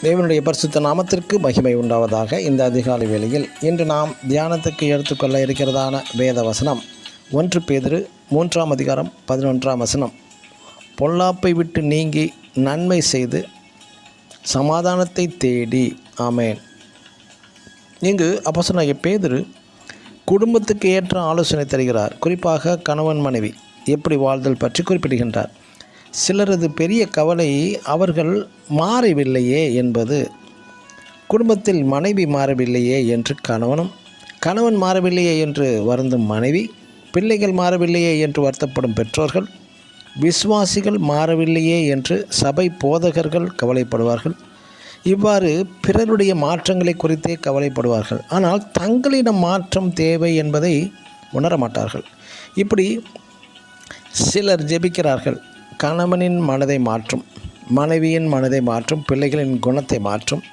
தேவனுடைய பரிசுத்த நாமத்திற்கு மகிமை உண்டாவதாக. இந்த அதிகாலை வேளையில் இன்று நாம் தியானத்துக்கு எடுத்துக்கொள்ள இருக்கிறதான வேத வசனம் 1 பேதுரு 3ஆம் அதிகாரம் 11ஆம் வசனம். பொல்லாப்பை விட்டு நீங்கி நன்மை செய்து சமாதானத்தை தேடி. ஆமேன். இங்கு அப்போஸ்தலனாகிய பேதுரு குடும்பத்துக்கு ஏற்ற ஆலோசனை தருகிறார். குறிப்பாக கணவன் மனைவி எப்படி வாழ்தல் பற்றி குறிப்பிடுகின்றார். சிலரது பெரிய கவலை அவர்கள் மாறவில்லையே என்பது. குடும்பத்தில் மனைவி மாறவில்லையே என்று கணவன் மாறவில்லையே என்று வருந்தும் மனைவி, பிள்ளைகள் மாறவில்லையே என்று வருத்தப்படும் பெற்றோர்கள், விசுவாசிகள் மாறவில்லையே என்று சபை போதகர்கள் கவலைப்படுவார்கள். இவ்வாறு பிறருடைய மாற்றங்களை குறித்தே கவலைப்படுவார்கள். ஆனால் தங்களிடம் மாற்றம் தேவை என்பதை உணர மாட்டார்கள். இப்படி சிலர் ஜெபிக்கிறார்கள். கணவனின் மனதை மாற்றும், மனைவியின் மனதை மாற்றும், பிள்ளைகளின் குணத்தை மாற்றும்,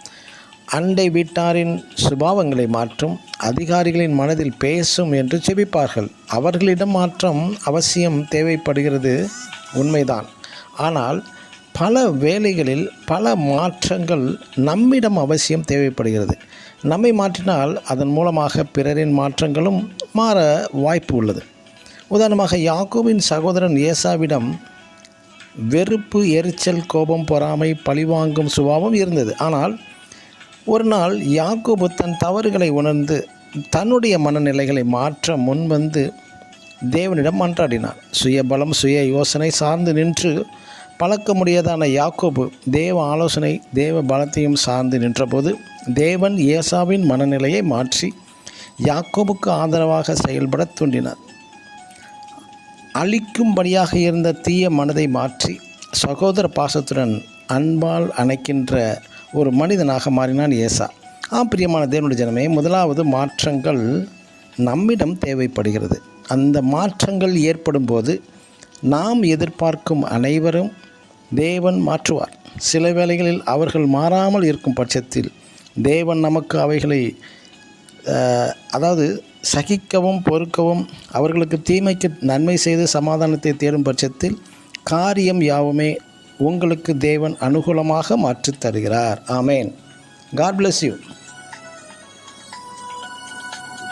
அண்டை வீட்டாரின் சுபாவங்களை மாற்றும், அதிகாரிகளின் மனதில் பேசும் என்று ஜெபிப்பார்கள். அவர்களிடம் மாற்றம் அவசியம் தேவைப்படுகிறது, உண்மைதான். ஆனால் பல வேளைகளில் பல மாற்றங்கள் நம்மிடம் அவசியம் தேவைப்படுகிறது. நம்மை மாற்றினால் அதன் மூலமாக பிறரின் மாற்றங்களும் மாற வாய்ப்பு உள்ளது. உதாரணமாக யாக்கோபின் சகோதரன் ஏசாவிடம் வெறுப்பு, எரிச்சல், கோபம், பொறாமை, பழிவாங்கும் சுபாவம் இருந்தது. ஆனால் ஒரு நாள் யாக்கோபு தன் தவறுகளை உணர்ந்து தன்னுடைய மனநிலைகளை மாற்ற முன்வந்து தேவனிடம் மன்றாடினார். சுயபலம், சுய யோசனை சார்ந்து நின்று பழக்க முடியாதான யாக்கோபு தேவ ஆலோசனை, தேவ பலத்தையும் சார்ந்து நின்றபோது தேவன் ஏசாவின் மனநிலையை மாற்றி யாக்கோபுக்கு ஆதரவாக செயல்பட தூண்டினார். அழிக்கும்படியாக இருந்த தீய மனதை மாற்றி சகோதர பாசத்துடன் அன்பால் அணைக்கின்ற ஒரு மனிதனாக மாறினான் ஏசா. பிரியமான தேவனுடைய ஜனமே, முதலாவது மாற்றங்கள் நம்மிடம் தேவைப்படுகிறது. அந்த மாற்றங்கள் ஏற்படும் போது நாம் எதிர்பார்க்கும் அனைவரும் தேவன் மாற்றுவார். சில வேளைகளில் அவர்கள் மாறாமல் இருக்கும் பட்சத்தில் தேவன் நமக்கு அவைகளை சகிக்கவும் பொறுக்கவும், அவர்களுக்கு தீமைக்கு நன்மை செய்து சமாதானத்தை தேடும் பட்சத்தில் காரியம் யாவுமே உங்களுக்கு தேவன் அனுகூலமாக மாற்றித் தருகிறார். ஆமேன். God bless you.